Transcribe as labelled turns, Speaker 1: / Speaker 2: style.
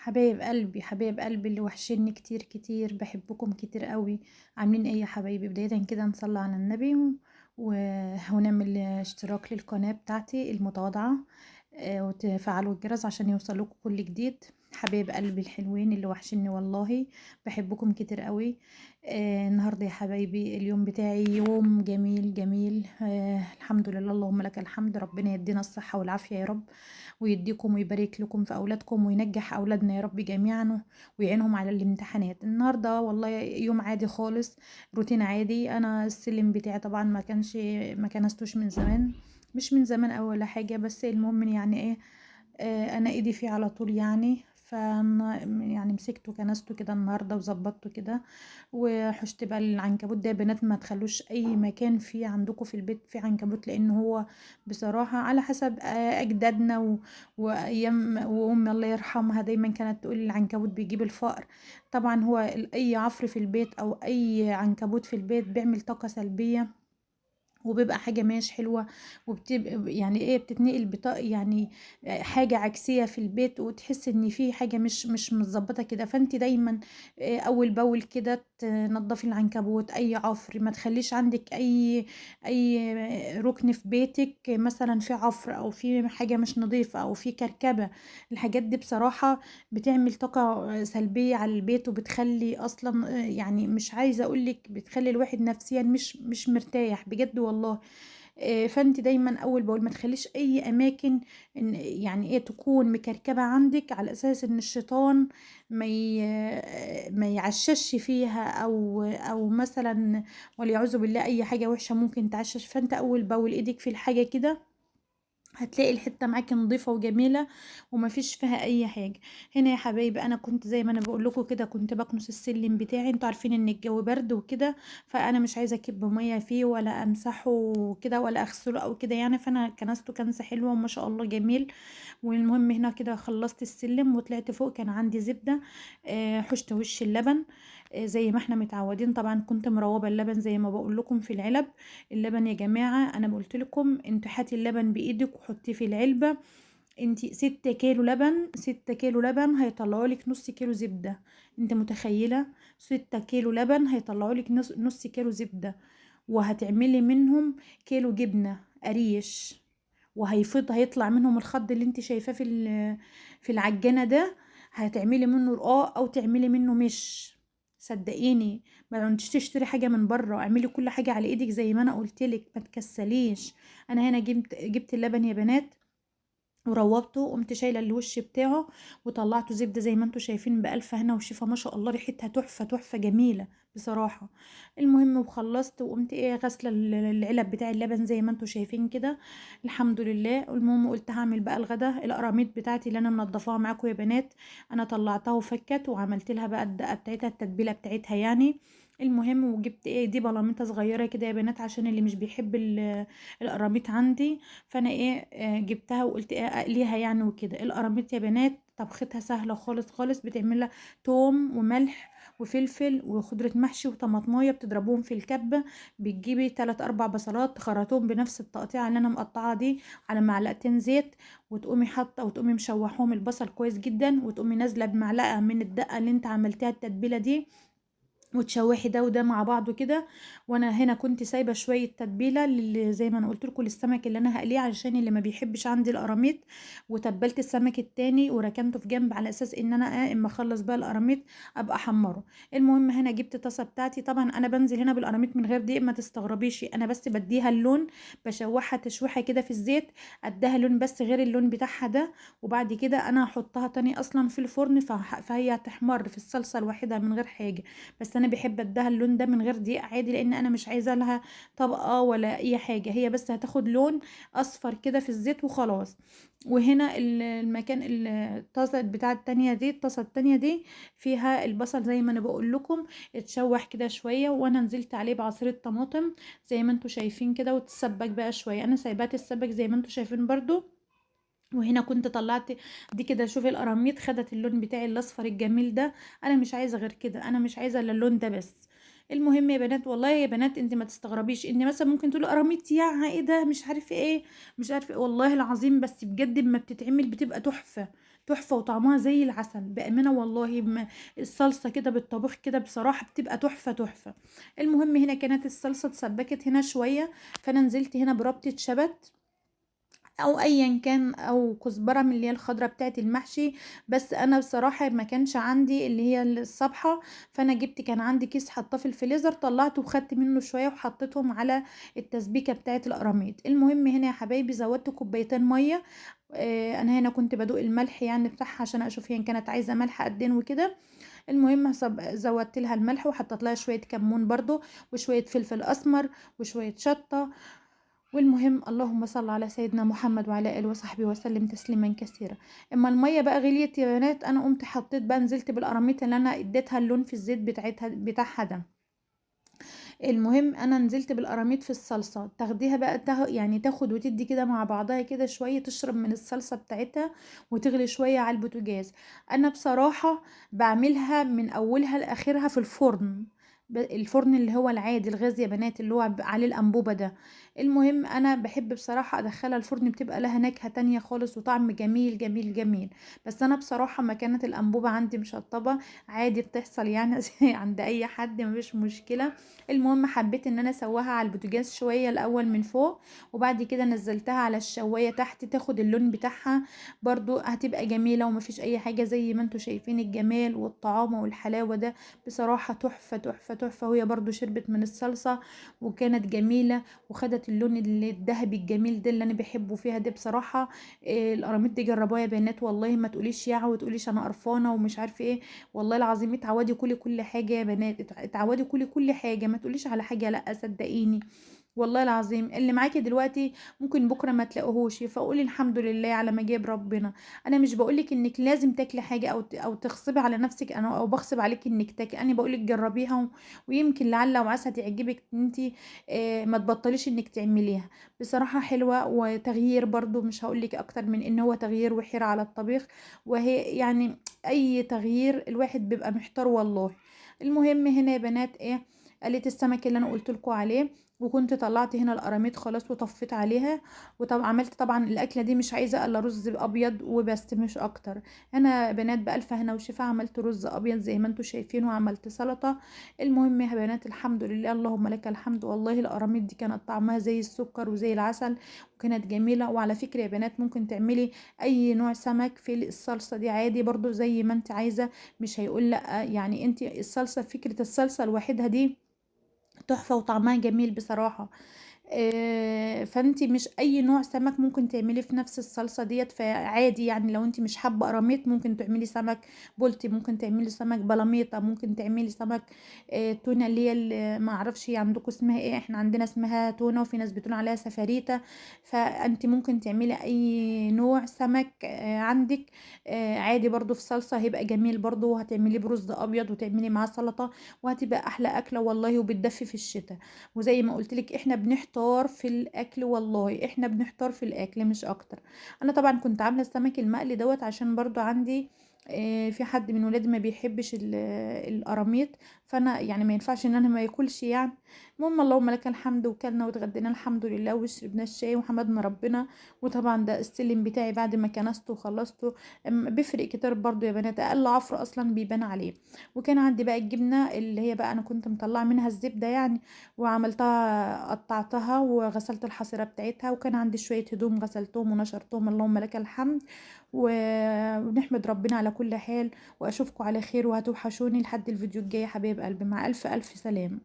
Speaker 1: حبايب قلبي حبايب قلبي اللي وحشني كتير كتير، بحبكم كتير قوي. عاملين ايه يا حبايبي؟ بداية كده نصلي على النبي ونعمل اشتراك للقناة بتاعتي المتواضعة. وتفعلوا الجرس عشان يوصلكوا كل جديد. حبايب قلبي الحلوين اللي وحشني والله، بحبكم كتير قوي. النهارده يا حبايبي اليوم بتاعي يوم جميل جميل. الحمد لله، اللهم لك الحمد. ربنا يدينا الصحة والعافية يا رب، ويديكم ويبارك لكم في أولادكم وينجح أولادنا يا رب جميعا، ويعينهم على الامتحانات. النهاردة والله يوم عادي خالص، روتين عادي. أنا السلم بتاعي طبعا ما كنستوش من زمان، مش من زمان أوي ولا حاجة، بس المهم يعني ايه، انا ايدي فيه على طول يعني. يعني مسكته كنسته كده النهارده وظبطته كده. وحشت بقى العنكبوت ده يا بنات، ما تخلوش اي مكان فيه عندكم في البيت فيه عنكبوت، لان هو بصراحه على حسب اجدادنا وايام وامي الله يرحمها دايما كانت تقول العنكبوت بيجيب الفقر. طبعا هو اي عفر في البيت او اي عنكبوت في البيت بيعمل طاقه سلبيه، وبيبقى حاجة مش حلوة، وبتبقى يعني ايه بتتنقل يعني حاجة عكسية في البيت، وتحس ان في حاجة مش متظبطة كده. فانت دايما اول باول كده تنضفي العنكبوت، اي عفر ما تخليش عندك اي ركن في بيتك مثلا في عفر او في حاجة مش نظيفة او في كركبة. الحاجات دي بصراحة بتعمل طاقة سلبية على البيت، وبتخلي اصلا يعني مش عايزة اقولك بتخلي الواحد نفسيا مش مرتاح بجد والله. فانت دايما اول باول ما تخليش اي اماكن إن يعني ايه تكون مكركبه عندك، على اساس ان الشيطان ما يعشش فيها، او مثلا وليعوذ بالله اي حاجه وحشه ممكن تعشش. فانت اول باول ايدك في الحاجه كده هتلاقي الحته معاكي نظيفه وجميله، ومفيش فيها اي حاجه. هنا يا حبايبي انا كنت زي ما انا بقول لكم كده، كنت بكنس السلم بتاعي. انتوا عارفين ان الجو برد وكده، فانا مش عايزه اكب ميه فيه ولا امسحه كده ولا اغسله او كده يعني. فانا كنسته كنسه حلوه وما شاء الله جميل. والمهم هنا كده خلصت السلم وطلعت فوق، كان عندي زبده. حشت وش اللبن زي ما احنا متعودين. طبعا كنت مروبه اللبن زي ما بقول لكم في العلب. اللبن يا جماعة أنا قلت لكم انتوا هاتي اللبن بإيدك وحطيه في العلبة. انتي 6 كيلو لبن هيطلعوا لك نص كيلو زبدة. انت متخيلة؟ 6 كيلو لبن هيطلعوا لك نص كيلو زبدة. وهتعملي منهم كيلو جبنة قريش، وهيفيض هيطلع منهم الخض اللي انت شايفاه في العجانة ده. هتعملي منه رقاق او تعملي منه مش، صدقيني. ما تقعديش تشتري حاجه من بره، اعملي كل حاجه على ايدك زي ما انا قلتلك، ما تكسليش. انا هنا جبت اللبن يا بنات وروبته، وقمت شايله الوش بتاعه وطلعته زبده زي ما انتوا شايفين، بألف هنا وشفا. ما شاء الله ريحتها تحفه تحفه جميله بصراحه. المهم وخلصت وقمت ايه غاسله العلب بتاع اللبن زي ما انتوا شايفين كده. الحمد لله. المهم قلت هعمل بقى الغدا. القراميط بتاعتي اللي انا منضفاها معاكم يا بنات، انا طلعتها وفكت وعملت لها بقى الدقه بتاعتها، التتبيله بتاعتها يعني. المهم وجبت ايه دي بلاميطه صغيره كده يا بنات، عشان اللي مش بيحب القراميط عندي. فانا ايه جبتها وقلت ايه اقليها يعني وكده. القراميط يا بنات طبختها سهله خالص خالص. بتعملها توم وملح وفلفل وخضرة محشي وطماطمايه، بتضربوهم في الكبة. بتجيبي 3 4 بصلات تخرطوهم بنفس التقطيعة اللي انا مقطعة دي على معلقتين زيت، وتقومي حاطة وتقومي مشوحوهم البصل كويس جدا، وتقومي نازلة بمعلقة من الدقة اللي انت عملتيها التتبيلة دي، وتشوحي ده وده مع بعضه كده. وانا هنا كنت سايبه شويه تتبيله زي ما انا قلت لكم للسمك اللي انا هقليه، علشان اللي ما بيحبش عندي القراميط. وتبلت السمك التاني وركنته في جنب، على اساس ان انا اما اخلص بقى القراميط ابقى احمره. المهم هنا جبت طاسه بتاعتي. طبعا انا بنزل هنا بالقراميط من غير دقيق، ما تستغربيش، انا بس بديها اللون، بشوحها تشويحه كده في الزيت، اديها لون بس غير اللون بتاعها ده. وبعد كده انا هحطها تاني اصلا في الفرن، فهي هتحمر في الصلصه الواحده من غير حاجه. بس انا بحب اديها اللون ده من غير دقيق عادي، لان انا مش عايزه لها طبقه ولا اي حاجه، هي بس هتاخد لون اصفر كده في الزيت وخلاص. وهنا المكان الطاسه بتاعه التانية دي، الطاسه التانية دي فيها البصل زي ما انا بقول لكم، اتشوح كده شويه، وانا نزلت عليه بعصير الطماطم زي ما انتوا شايفين كده، وتسبك بقى شويه. انا سايباه تتسبك زي ما انتوا شايفين برضو. وهنا كنت طلعت دي كده، شوفي القراميط خدت اللون بتاعي الاصفر الجميل ده. انا مش عايزه غير كده، انا مش عايزه الا اللون ده بس. المهم يا بنات والله يا بنات، انت ما تستغربيش ان مثلا ممكن تقولي قراميط يا ايه ده مش عارفه ايه، مش عارفه إيه. والله العظيم بس بجد ما بتتعمل بتبقى تحفه تحفة وطعمها زي العسل بأمانة والله. الصلصة كده بالطبيخ كده بصراحة بتبقى تحفة تحفة. المهم هنا كانت الصلصة اتسبكت هنا شوية، فأنا نزلت هنا بربطة شبت او ايا كان او كزبره من اللي هي الخضره بتاعه المحشي. بس انا بصراحه ما كانش عندي اللي هي الصبحه، فانا جبت كان عندي كيس حطاه في الفريزر، طلعته وخدت منه شويه وحطيتهم على التسبيكه بتاعه القراميط. المهم هنا يا حبايبي زودت كوبايتين ميه. انا هنا كنت بدوق الملح يعني بتاعها عشان اشوف هي كانت عايزه ملح قد ايه وكده. المهم زودت لها الملح وحطيت لها شويه كمون برضو وشويه فلفل اسمر وشويه شطه. والمهم اللهم صل على سيدنا محمد وعلى اله وصحبه وسلم تسليما كثيرا. اما الميه بقى غليت يا بنات، انا قمت حطيت بقى نزلت بالقراميط اللي انا اديتها اللون في الزيت بتاعها ده. المهم انا نزلت بالقراميط في الصلصه، تاخديها بقى يعني تاخد وتدي كده مع بعضها كده شويه، تشرب من الصلصه بتاعتها وتغلي شويه على البوتاجاز. انا بصراحه بعملها من اولها لاخرها في الفرن، الفرن اللي هو العادي الغاز يا بنات اللي هو عليه الانبوبه ده. المهم انا بحب بصراحه ادخلها الفرن، بتبقى لها نكهه تانية خالص وطعم جميل جميل جميل. بس انا بصراحه ما كانت الانبوبه عندي مشطبه، عادي بتحصل يعني زي عند اي حد مفيش مشكله. المهم حبيت ان انا اسويها على البوتاجاز شويه الاول من فوق، وبعد كده نزلتها على الشوايه تحت تاخد اللون بتاعها، برضو هتبقى جميله ومفيش اي حاجه زي ما انتوا شايفين الجمال والطعامه والحلاوه ده. بصراحه تحفه تحفه تحفه، وهي برضو شربت من الصلصه وكانت جميله وخدت اللون الذهبي الجميل ده اللي انا بحبه فيها ده بصراحه. القراميط دي جربوها يا بنات والله، ما تقوليش يا وتقوليش انا قرفانه ومش عارفه ايه. والله العظيم اتعودي كلي كل حاجه يا بنات، اتعودي كلي كل حاجه، ما تقوليش على حاجه لا صدقيني. والله العظيم اللي معاكي دلوقتي ممكن بكره ما تلاقوهوش، فقولي الحمد لله على ما جاب ربنا. انا مش بقولك انك لازم تاكلي حاجه او تغصبي على نفسك انا او بغصب عليك انك تاكلي، انا بقولك جربيها ويمكن لعل وعسى تعجبك انت. ما تبطليش انك تعمليها، بصراحه حلوه وتغيير برضو، مش هقولك اكتر من ان هو تغيير وحير على الطبيخ. وهي يعني اي تغيير الواحد بيبقى محتار والله. المهم هنا يا بنات ايه، قليت السمك اللي انا قلت لكم عليه، وكنت طلعت هنا القراميط خلاص وطفيت عليها. وطبعا عملت طبعا الاكله دي مش عايزه الا رز ابيض وبس مش اكتر. انا بنات بالف هنا وشفا عملت رز ابيض زي ما انتم شايفين وعملت سلطه. المهم يا بنات الحمد لله اللهم لك الحمد، والله القراميط دي كانت طعمها زي السكر وزي العسل وكانت جميله. وعلى فكره يا بنات ممكن تعملي اي نوع سمك في الصلصه دي عادي برضو زي ما انت عايزه، مش هيقول لا. يعني انت الصلصه فكره الصلصه لوحدها دي تحفة وطعمها جميل بصراحة. فانتي مش اي نوع سمك ممكن تعملي في نفس الصلصة ديت، فعادي يعني لو انتي مش حابة قراميط ممكن تعملي سمك بولتي، ممكن تعملي سمك بلاميطة، ممكن تعملي سمك تونة اللي هي ما اعرفش عندكم اسمها ايه، احنا عندنا اسمها تونة وفي ناس بتقول عليها سفاريتا. فانتي ممكن تعملي اي نوع سمك عندك عادي برضو في صلصة هيبقى جميل برضو، وهتعمليه برز ابيض وتعملي معاه سلطة وهتبقى احلى اكله والله وبتدفي في الشتاء. وزي ما قلت لك احنا بنحتار في الاكل، والله احنا بنحتار في الاكل مش اكتر. انا طبعا كنت عامله السمك المقلي دوت عشان برضو عندي في حد من ولادي ما بيحبش القراميط، فانا يعني ما ينفعش ان انا ما ياكلش يعني. المهم اللهم لك الحمد، وكلنا واتغدينا الحمد لله وشربنا الشاي وحمدنا ربنا. وطبعا ده السلم بتاعي بعد ما كنسته وخلصته، بيفرق كتير برضو يا بنات، اقل عفر اصلا بيبان عليه. وكان عندي بقى الجبنة اللي هي بقى أنا كنت مطلعة منها الزبدة يعني، وعملتها قطعتها وغسلت الحصيرة بتاعتها، وكان عندي شوية هدوم غسلتهم ونشرتهم اللهم لك الحمد. ونحمد ربنا على كل حال. وأشوفكم على خير وهتوحشوني لحد الفيديو الجاي يا حبايب قلبي، مع ألف ألف سلام.